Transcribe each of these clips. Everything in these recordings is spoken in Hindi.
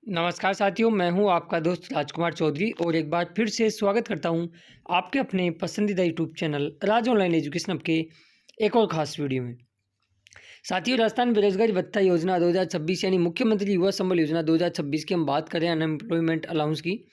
नमस्कार साथियों, मैं हूं आपका दोस्त राजकुमार चौधरी और एक बार फिर से स्वागत करता हूं आपके अपने पसंदीदा यूट्यूब चैनल राज ऑनलाइन एजुकेशन हब के एक और ख़ास वीडियो में। साथियों, राजस्थान बेरोजगारी भत्ता योजना 2026 यानी मुख्यमंत्री युवा संबल योजना 2026 की हम बात करें अनएम्प्लॉयमेंट अलाउंस की,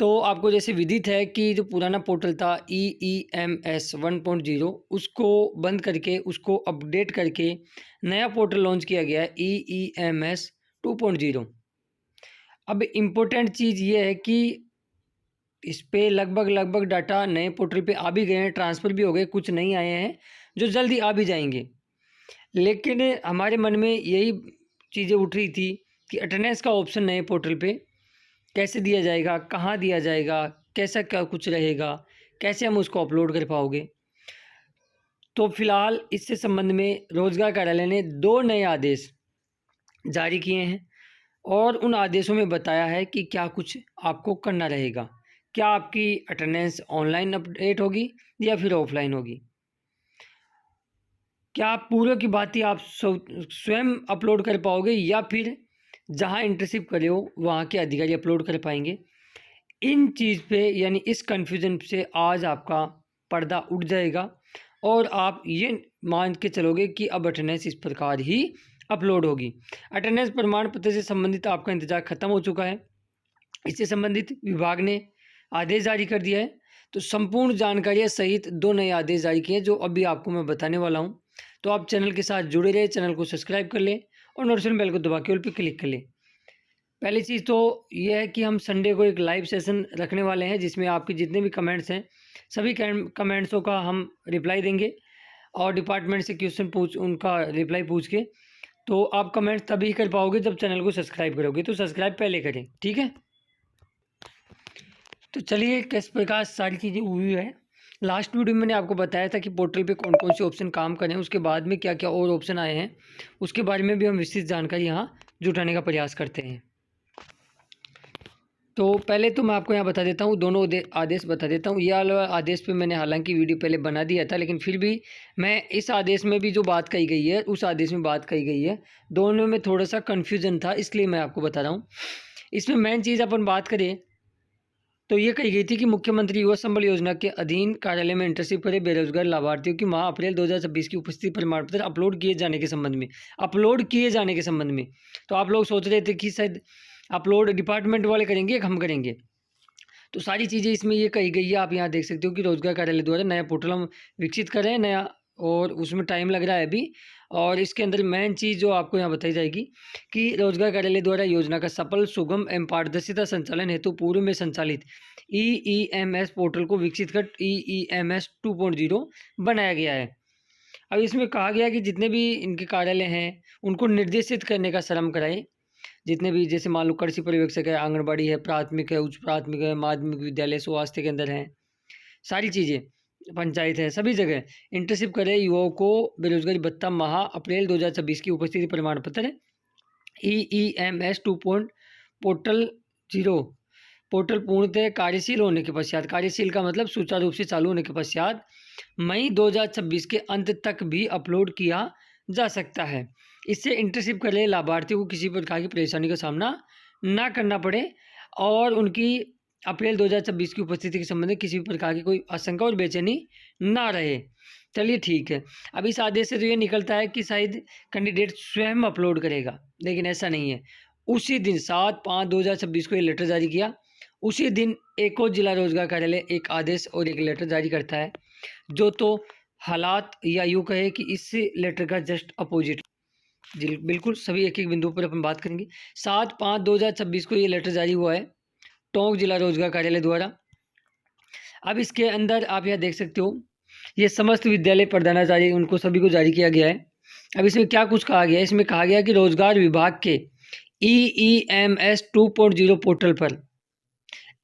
तो आपको जैसे विदित है कि जो पुराना पोर्टल था EEMS 1.0 उसको बंद करके उसको अपडेट करके नया पोर्टल लॉन्च किया गया है EEMS 2.0। अब इम्पोर्टेंट चीज़ ये है कि इस पे लगभग डाटा नए पोर्टल पे आ भी गए हैं, ट्रांसफ़र भी हो गए, कुछ नहीं आए हैं, जो जल्दी आ भी जाएँगे। लेकिन हमारे मन में यही चीज़ें उठ रही थी कि अटेंडेंस का ऑप्शन नए पोर्टल पे कैसे दिया जाएगा, कहाँ दिया जाएगा, कैसा क्या कुछ रहेगा, कैसे हम उसको अपलोड कर पाओगे। तो फिलहाल इससे संबंध में रोज़गार कार्यालय ने 2 नए आदेश जारी किए हैं और उन आदेशों में बताया है कि क्या कुछ आपको करना रहेगा। क्या आपकी अटेंडेंस ऑनलाइन अपडेट होगी या फिर ऑफलाइन होगी? क्या आप पूरे की भांति आप स्वयं अपलोड कर पाओगे या फिर जहां इंटर्नशिप करे हो वहां के अधिकारी अपलोड कर पाएंगे? इन चीज़ पे यानी इस कन्फ्यूज़न से आज आपका पर्दा उठ जाएगा और आप ये मान के चलोगे कि अब अटेंडेंस इस प्रकार ही अपलोड होगी। अटेंडेंस प्रमाण पत्र से संबंधित आपका इंतज़ार खत्म हो चुका है। इससे संबंधित विभाग ने आदेश जारी कर दिया है। तो संपूर्ण जानकारियाँ सहित 2 नए आदेश जारी किए हैं जो अभी आपको मैं बताने वाला हूँ। तो आप चैनल के साथ जुड़े रहे, चैनल को सब्सक्राइब कर लें और नोटिफिकेशन बेल को दबा के ऑल पे क्लिक कर लें। पहली चीज़ तो ये है कि हम संडे को एक लाइव सेशन रखने वाले हैं जिसमें आपके जितने भी कमेंट्स हैं सभी कमेंट्सों का हम रिप्लाई देंगे और डिपार्टमेंट से क्वेश्चन पूछ उनका रिप्लाई पूछ के, तो आप कमेंट्स तभी कर पाओगे जब चैनल को सब्सक्राइब करोगे। तो सब्सक्राइब पहले करें, ठीक है? तो चलिए किस प्रकार सारी चीज़ें हुई है। लास्ट वीडियो में मैंने आपको बताया था कि पोर्टल पे कौन कौन से ऑप्शन काम करें, उसके बाद में क्या क्या और ऑप्शन आए हैं, उसके बारे में भी हम विस्तृत जानकारी यहाँ जुटाने का प्रयास करते हैं। तो पहले तो मैं आपको यहाँ बता देता हूँ, दोनों आदेश बता देता हूँ। ये वाला आदेश पे मैंने हालांकि वीडियो पहले बना दिया था, लेकिन फिर भी मैं इस आदेश में भी जो बात कही गई है उस आदेश में बात कही गई है, दोनों में थोड़ा सा कन्फ्यूज़न था, इसलिए मैं आपको बता रहा हूँ। इसमें मेन चीज़ अपन बात करें तो ये कही गई थी कि मुख्यमंत्री युवा संबल योजना के अधीन कार्यालय में इंटर्नशिप करे बेरोजगार लाभार्थियों की माह अप्रैल 2026 की उपस्थिति प्रमाण पत्र अपलोड किए जाने के संबंध में तो आप लोग सोच रहे थे कि शायद अपलोड डिपार्टमेंट वाले करेंगे या हम करेंगे। तो सारी चीज़ें इसमें ये कही गई है, आप यहाँ देख सकते हो कि रोजगार कार्यालय द्वारा नया पोर्टल हम विकसित कर रहे हैं नया, और उसमें टाइम लग रहा है अभी। और इसके अंदर मेन चीज़ जो आपको यहाँ बताई जाएगी कि रोजगार कार्यालय द्वारा योजना का सफल, सुगम एवं पारदर्शिता संचालन हेतु पूर्व में संचालित EEMS पोर्टल को विकसित कर EEMS 2.0 बनाया गया है। अब इसमें कहा गया कि जितने भी इनके कार्यालय हैं उनको निर्देशित करने का श्रम कराए। जितने भी जैसे मान लो कृषि पर्यवेक्षक है, आंगनबाड़ी है, प्राथमिक है, उच्च प्राथमिक है, माध्यमिक विद्यालय, स्वास्थ्य केंद्र हैं, सारी चीज़ें, पंचायत है, सभी जगह इंटर्नशिप करे युवाओं को बेरोजगारी भत्ता माह अप्रैल 2026 की उपस्थिति प्रमाण पत्र EEMS 2 पोर्टल 0 पोर्टल पूर्णतः कार्यशील होने के पश्चात, कार्यशील का मतलब सुचारू रूप से चालू होने के पश्चात मई 2026 के अंत तक भी अपलोड किया जा सकता है। इससे इंटर्नशिप कर रहे लाभार्थियों को किसी प्रकार की परेशानी का सामना ना करना पड़े और उनकी अप्रैल 2026 की उपस्थिति के संबंध में किसी भी प्रकार की कोई आशंका और बेचैनी ना रहे। चलिए ठीक है। अब इस आदेश से तो ये निकलता है कि शायद कैंडिडेट स्वयं अपलोड करेगा, लेकिन ऐसा नहीं है। उसी दिन 7/5/2026 को ये लेटर जारी किया, उसी दिन एक और जिला रोजगार कार्यालय एक आदेश और एक लेटर जारी करता है, जो तो हालात या यूँ कहे कि इस लेटर का जस्ट अपोजिट। जी बिल्कुल, सभी एक एक बिंदु पर अपन बात करेंगे। 7/5/2026 को ये लेटर जारी हुआ है टोंक जिला रोजगार कार्यालय द्वारा। अब इसके अंदर आप यहाँ देख सकते हो, ये समस्त विद्यालय प्रधानाचार्य उनको सभी को जारी किया गया है। अब इसमें क्या कुछ कहा गया है, इसमें कहा गया कि रोजगार विभाग के EEMS 2.0 पोर्टल पर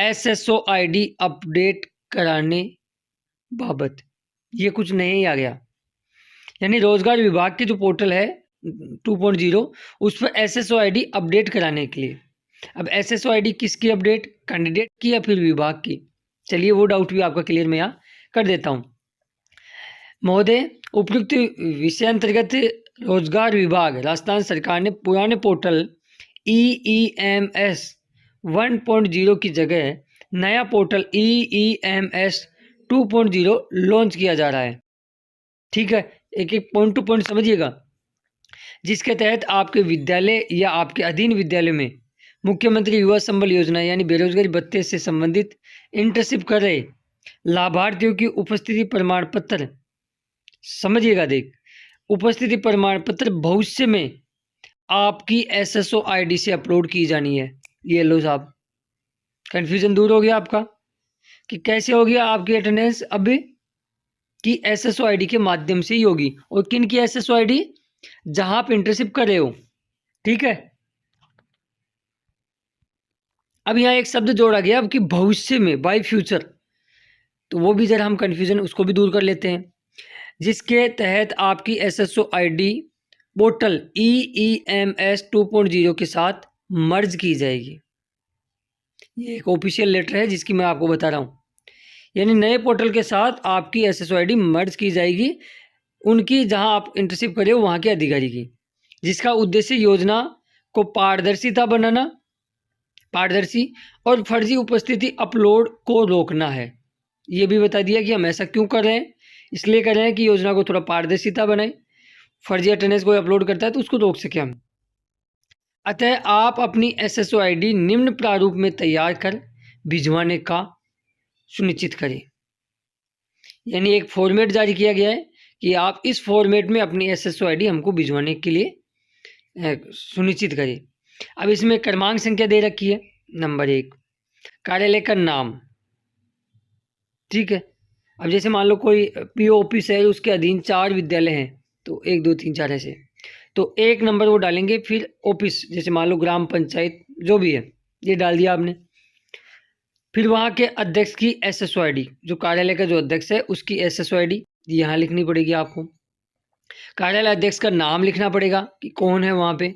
SSO ID अपडेट कराने बाबत ये कुछ नहीं आ गया। यानी रोजगार विभाग के जो पोर्टल है 2.0 उस पर SSO ID अपडेट कराने के लिए। अब SSO ID किसकी अपडेट, कैंडिडेट की या फिर विभाग की? चलिए वो डाउट भी आपका क्लियर मैं यहाँ कर देता हूँ। महोदय, उपयुक्त विषय अंतर्गत रोजगार विभाग राजस्थान सरकार ने पुराने पोर्टल EEMS 1.0 की जगह नया पोर्टल EEMS 2.0 लॉन्च किया जा रहा है। ठीक है, एक एक पॉइंट टू पॉइंट समझिएगा। जिसके तहत आपके विद्यालय या आपके अधीन विद्यालय में मुख्यमंत्री युवा संबल योजना यानी बेरोजगारी भत्ते से संबंधित इंटर्नशिप कर रहे लाभार्थियों की उपस्थिति प्रमाण पत्र, समझिएगा, देख, उपस्थिति प्रमाण पत्र भविष्य में आपकी SSO ID से अपलोड की जानी है। ये लो साहब, कन्फ्यूजन दूर हो गया आपका कि कैसे हो गया आपकी अटेंडेंस अभी कि SSO ID के माध्यम से ही होगी। और किन की SSO ID? जहां आप इंटर्नशिप कर रहे हो। ठीक है, अब यहाँ एक शब्द जोड़ा गया अब कि भविष्य में, बाय फ्यूचर, तो वो भी जरा हम कन्फ्यूजन उसको भी दूर कर लेते हैं। जिसके तहत आपकी SSO ID पोर्टल EEMS 2.0 के साथ मर्ज की जाएगी। ये एक ऑफिशियल लेटर है जिसकी मैं आपको बता रहा हूँ। यानी नए पोर्टल के साथ आपकी SSO ID मर्ज की जाएगी उनकी जहां आप इंटर्नशिप कर रहे हो वहां के अधिकारी की, जिसका उद्देश्य योजना को पारदर्शी और फर्जी उपस्थिति अपलोड को रोकना है। ये भी बता दिया कि हम ऐसा क्यों कर रहे हैं, इसलिए कर रहे हैं कि योजना को थोड़ा पारदर्शिता बनाए, फर्जी अटेंडेंस कोई अपलोड करता है तो उसको रोक सके हम। अतः आप अपनी SSO ID निम्न प्रारूप में तैयार कर भिजवाने का सुनिश्चित करें। यानी एक फॉर्मेट जारी किया गया है कि आप इस फॉर्मेट में अपनी SSO ID हमको भिजवाने के लिए सुनिश्चित करें। अब इसमें क्रमांक संख्या दे रखी है, नंबर 1, कार्यालय का नाम। ठीक है, अब जैसे मान लो कोई PO ऑफिस है, उसके अधीन 4 विद्यालय हैं, तो 1 2 3 4 ऐसे, तो 1 नंबर वो डालेंगे। फिर ऑफिस, जैसे मान लो ग्राम पंचायत जो भी है, ये डाल दिया आपने। फिर वहाँ के अध्यक्ष की SSO ID, जो कार्यालय का जो अध्यक्ष है उसकी SSO ID यहाँ लिखनी पड़ेगी आपको। कार्यालय अध्यक्ष का नाम लिखना पड़ेगा कि कौन है वहाँ पे,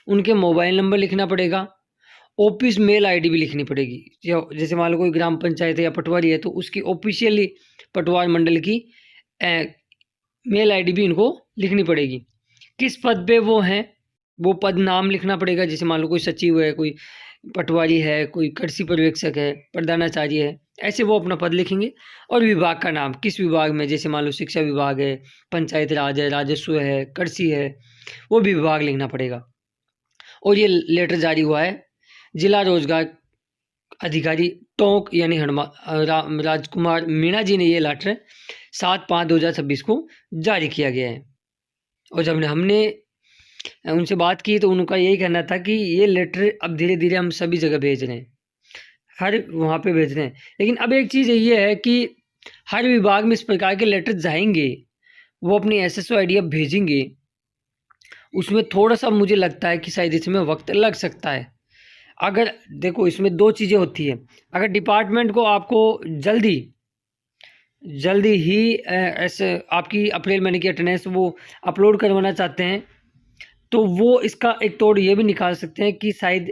उनके मोबाइल नंबर लिखना पड़ेगा, ऑफिस मेल ID भी लिखनी पड़ेगी। जैसे मान लो कोई ग्राम पंचायत है या पटवारी है तो उसकी ऑफिशियली पटवार मंडल की मेल ID भी इनको लिखनी पड़ेगी। किस पद पे वो हैं वो पद नाम लिखना पड़ेगा। जैसे मान लो कोई सचिव है, कोई पटवारी है, कोई कृषि पर्यवेक्षक है, प्रधानाचार्य है, ऐसे वो अपना पद लिखेंगे। और विभाग का नाम, किस विभाग में, जैसे मान लो शिक्षा विभाग है, पंचायत राज है, राजस्व है, कृषि है, वो भी विभाग लिखना पड़ेगा। और ये लेटर जारी हुआ है जिला रोजगार अधिकारी टोंक यानी राजकुमार मीणा जी ने ये लेटर 7/5/2026 को जारी किया गया है। और जब हमने उनसे बात की तो उनका यही कहना था कि ये लेटर अब धीरे धीरे हम सभी जगह भेज रहे हैं, हर वहाँ पे भेज रहे हैं। लेकिन अब एक चीज़ ये है कि हर विभाग में इस प्रकार के लेटर जाएंगे, वो अपनी SSO ID अब भेजेंगे, उसमें थोड़ा सा मुझे लगता है कि शायद इसमें वक्त लग सकता है। अगर देखो इसमें 2 चीज़ें होती है, अगर डिपार्टमेंट को आपको जल्दी ही ऐसे आपकी अप्रैल महीने की अटेंडेंस वो अपलोड करवाना चाहते हैं तो वो इसका एक तोड़ ये भी निकाल सकते हैं कि शायद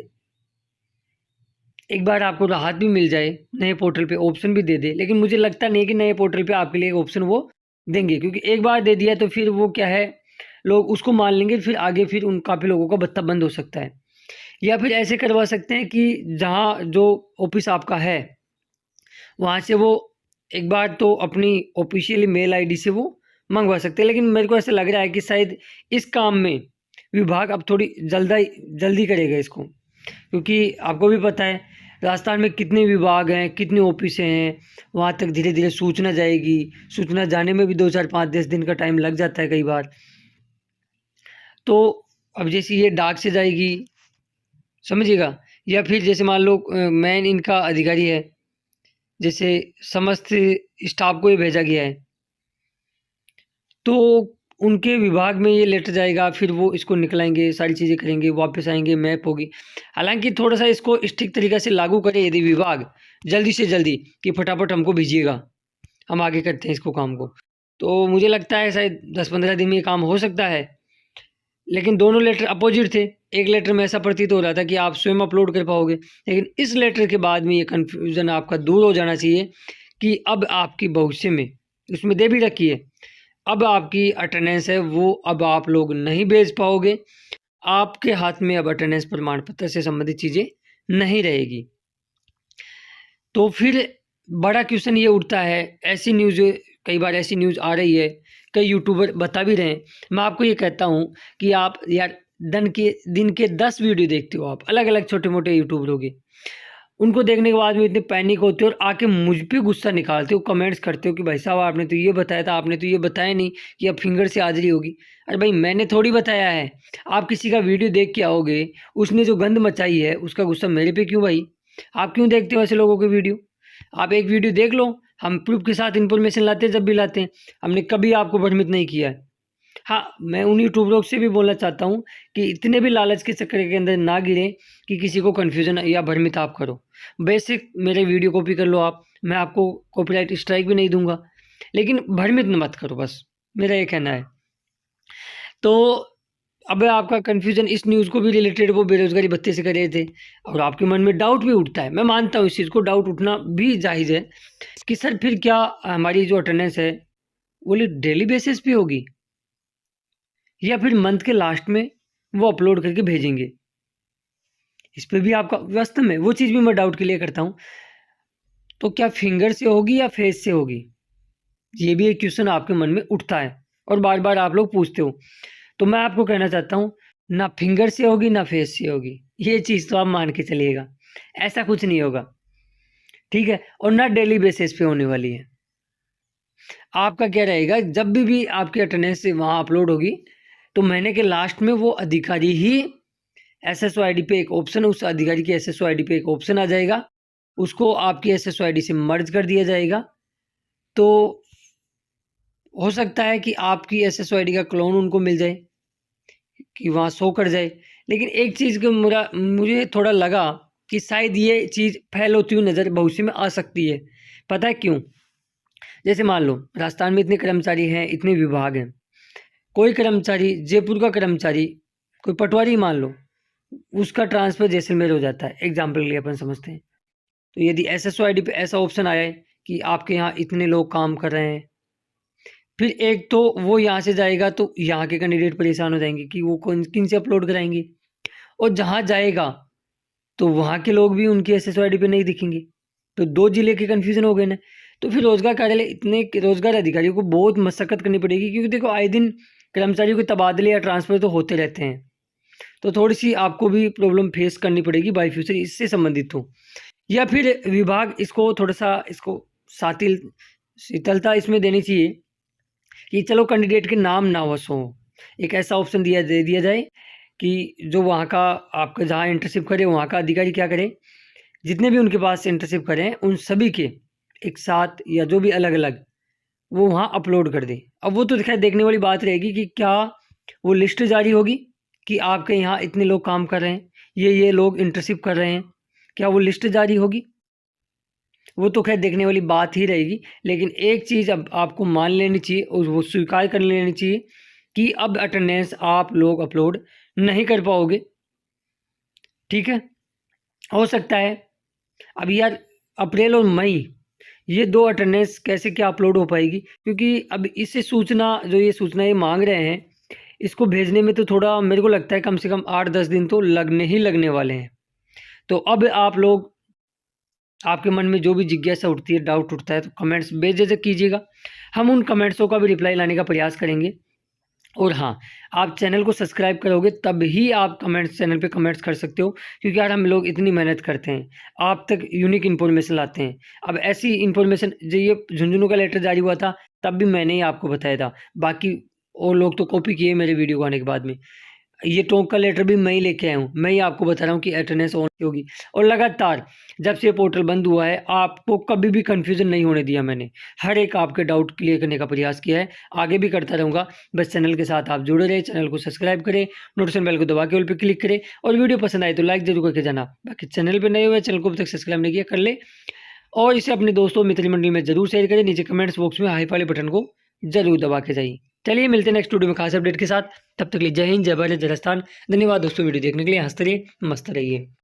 एक बार आपको राहत भी मिल जाए, नए पोर्टल पे ऑप्शन भी दे दे। लेकिन मुझे लगता नहीं कि नए पोर्टल पे आपके लिए ऑप्शन वो देंगे, क्योंकि एक बार दे दिया तो फिर वो क्या है, लोग उसको मान लेंगे, फिर आगे फिर उन काफ़ी लोगों का भत्ता बंद हो सकता है। या फिर ऐसे करवा सकते हैं कि जहाँ जो ऑफिस आपका है वहाँ से वो एक बार तो अपनी ऑफिशियली मेल ID से वो मंगवा सकते हैं। लेकिन मेरे को ऐसा लग रहा है कि शायद इस काम में विभाग अब थोड़ी जल्दी करेगा इसको, क्योंकि आपको भी पता है राजस्थान में कितने विभाग हैं, कितनी ऑफिसें हैं, वहाँ तक धीरे धीरे सूचना जाएगी। सूचना जाने में भी 2 4 5 10 दिन का टाइम लग जाता है कई बार। तो अब जैसे ये डाक से जाएगी, समझिएगा, या फिर जैसे मान लो मेन इनका अधिकारी है, जैसे समस्त स्टाफ को ये भेजा गया है तो उनके विभाग में ये लेटर जाएगा, फिर वो इसको निकलाएंगे, सारी चीज़ें करेंगे, वापस आएंगे, मैप होगी। हालांकि थोड़ा सा इसको स्ट्रिक्ट तरीक़े से लागू करे यदि विभाग जल्दी से जल्दी कि फटाफट हमको भेजिएगा, हम आगे करते हैं इसको काम को, तो मुझे लगता है शायद 10-15 दिन में ये काम हो सकता है। लेकिन दोनों लेटर अपोजिट थे। एक लेटर में ऐसा प्रतीत हो रहा था कि आप स्वयं अपलोड कर पाओगे, लेकिन इस लेटर के बाद में ये कन्फ्यूज़न आपका दूर हो जाना चाहिए कि अब आपकी भविष्य में, उसमें दे भी रखी है, अब आपकी अटेंडेंस है वो अब आप लोग नहीं भेज पाओगे। आपके हाथ में अब अटेंडेंस प्रमाण पत्र से संबंधित चीज़ें नहीं रहेगी। तो फिर बड़ा क्वेश्चन ये उठता है, ऐसी न्यूज़, कई बार ऐसी न्यूज़ आ रही है, कई यूट्यूबर बता भी रहे हैं। मैं आपको ये कहता हूँ कि आप यार दिन के 10 वीडियो देखते हो आप, अलग-अलग छोटे-मोटे यूट्यूबरों के। उनको देखने के बाद में इतने पैनिक होते हो और आके मुझ पे गुस्सा निकालते हो, कमेंट्स करते हो कि भाई साहब आपने तो ये बताया था, आपने तो ये बताया नहीं कि अब फिंगर से हाज़िरी होगी। अरे भाई मैंने थोड़ी बताया है, आप किसी का वीडियो देख के आओगे, उसने जो गंद मचाई है उसका गुस्सा मेरे पे क्यों भाई? आप क्यों देखते हो ऐसे लोगों के वीडियो? आप एक वीडियो देख लो, हम प्रूफ़ के साथ इन्फॉर्मेशन लाते हैं जब भी लाते हैं। हमने कभी आपको भ्रमित नहीं किया है। हाँ, मैं उन यूट्यूबरों से भी बोलना चाहता हूँ कि इतने भी लालच के चक्कर के अंदर ना गिरें कि किसी को कन्फ्यूज़न या भ्रमित आप करो। बेसिक मेरे वीडियो कॉपी कर लो आप, मैं आपको कॉपीराइट स्ट्राइक भी नहीं दूँगा, लेकिन भ्रमित मत करो बस, मेरा ये कहना है। तो अब आपका कन्फ्यूज़न इस न्यूज़ को भी रिलेटेड वो बेरोज़गारी भत्ते से कर रहे थे और आपके मन में डाउट भी उठता है। मैं मानता हूँ इस चीज़ को, डाउट उठना भी जायज़ है कि सर फिर क्या हमारी जो अटेंडेंस है, वो डेली बेसिस पे होगी? या फिर मंथ के लास्ट में वो अपलोड करके भेजेंगे? इस पे भी आपका वास्तव में वो चीज़ भी मैं डाउट क्लियर करता हूँ। तो क्या फिंगर से होगी या फेस से होगी? ये भी एक क्वेश्चन आपके मन में उठता है और बार-बार आप लोग पूछते हो। तो मैं आपको कहना चाहता हूँ, ना फिंगर से होगी ना फेस से होगी। ये चीज़ तो आप मान के चलिएगा। ऐसा कुछ नहीं होगा, ठीक है? और ना डेली बेसिस पे होने वाली है। आपका क्या रहेगा, जब भी आपकी अटेंडेंस वहाँ अपलोड होगी, तो महीने के लास्ट में वो अधिकारी ही एसएसओ आईडी पे एक ऑप्शन, उस अधिकारी की एसएसओ आईडी पे एक ऑप्शन आ जाएगा, उसको आपकी एसएसओ आईडी से मर्ज कर दिया जाएगा। तो हो सकता है कि आपकी एसएसओ आईडी का क्लोन उनको मिल जाए, कि वहाँ शो कर जाए। लेकिन एक चीज़ को मुझे थोड़ा लगा कि शायद ये चीज़ फेल होती हुई नज़र भविष्य में आ सकती है। पता है क्यों? जैसे मान लो राजस्थान में इतने कर्मचारी हैं, इतने विभाग हैं। कोई कर्मचारी, जयपुर का कर्मचारी, कोई पटवारी मान लो, उसका ट्रांसफ़र जैसलमेर हो जाता है, एग्ज़ाम्पल के लिए अपन समझते हैं। तो यदि एसएसओ आईडी पे ऐसा ऑप्शन आया है कि आपके यहाँ इतने लोग काम कर रहे हैं, फिर एक तो वो यहाँ से जाएगा तो यहाँ के कैंडिडेट परेशान हो जाएँगे कि वो कौन किन से अपलोड कराएँगे, और जहाँ जाएगा तो वहाँ के लोग भी उनकी एसएसओ आईडी पे नहीं दिखेंगे। तो 2 ज़िले के कन्फ्यूज़न हो गए ना। तो फिर रोज़गार कार्यालय, इतने रोज़गार अधिकारियों को बहुत मशक्कत करनी पड़ेगी, क्योंकि देखो आए दिन कर्मचारियों के तबादले या ट्रांसफ़र तो होते रहते हैं। तो थोड़ी-सी आपको भी प्रॉब्लम फेस करनी पड़ेगी बाय फ्यूचर, इससे संबंधित हो। या फिर विभाग इसको थोड़ा-सा सातिल शीतलता इसमें देनी चाहिए कि चलो कैंडिडेट के नाम ना वश हों। एक ऐसा ऑप्शन दे दिया जाए कि जो वहाँ का, आपका जहाँ इंटर्नशिप करे वहाँ का अधिकारी क्या करे, जितने भी उनके पास इंटर्नशिप करें उन सभी के एक साथ या जो भी अलग-अलग वो वहाँ अपलोड कर दें। अब वो तो ख़ैर देखने वाली बात रहेगी कि क्या वो लिस्ट जारी होगी कि आपके यहाँ इतने लोग काम कर रहे हैं, ये लोग इंटर्नशिप कर रहे हैं, क्या वो लिस्ट जारी होगी? वो तो ख़ैर देखने वाली बात ही रहेगी। लेकिन एक चीज़ अब आपको मान लेनी चाहिए और वो स्वीकार कर लेनी चाहिए कि अब अटेंडेंस आप लोग अपलोड नहीं कर पाओगे, ठीक है? हो सकता है अब यार अप्रैल और मई, ये 2 अटेंडेंस कैसे क्या अपलोड हो पाएगी? क्योंकि अब इससे ये सूचना ये माँग रहे हैं, इसको भेजने में तो थोड़ा मेरे को लगता है कम से कम 8-10 दिन तो लगने ही लगने वाले हैं। तो अब आप लोग, आपके मन में जो भी जिज्ञासा उठती है, डाउट उठता है, तो कमेंट्स बेझिझक कीजिएगा। हम उन कमेंट्सों का भी रिप्लाई लाने का प्रयास करेंगे। और हाँ, आप चैनल को सब्सक्राइब करोगे तब ही आप चैनल पे कमेंट्स कर सकते हो, क्योंकि यार हम लोग इतनी मेहनत करते हैं, आप तक यूनिक इन्फॉर्मेशन लाते हैं। अब ऐसी इन्फॉर्मेशन, जो ये झुंझुनू का लेटर जारी हुआ था तब भी मैंने ही आपको बताया था, बाकी और लोग तो कॉपी किए मेरे वीडियो को आने के बाद में। ये टोंक का लेटर भी मैं ही लेके आया हूँ, मैं ही आपको बता रहा हूँ कि अटेंडेंस ऑन होगी। और लगातार जब से ये पोर्टल बंद हुआ है, आपको कभी भी कन्फ्यूज़न नहीं होने दिया मैंने। हर एक आपके डाउट क्लियर करने का प्रयास किया है, आगे भी करता रहूँगा। बस चैनल के साथ आप जुड़े रहें, चैनल को सब्सक्राइब करें, नोटिफिकेशन बेल को दबा के ऑल पे क्लिक करें, और वीडियो पसंद आए तो लाइक ज़रूर करके जाना। बाकी चैनल पर नए हुए, चैनल को अभी तक सब्सक्राइब नहीं किया, कर ले, और इसे अपने दोस्तों मित्र मंडली में ज़रूर शेयर करें। नीचे कमेंट्स बॉक्स में हाई वाले बटन को ज़रूर दबा के जाइए। चलिए मिलते हैं नेक्स्ट वीडियो में खास अपडेट के साथ। तब तक के लिए जय हिंद, जय भारत, जय राजस्थान। धन्यवाद दोस्तों वीडियो देखने के लिए। हंसते रहिए, मस्त रहिए।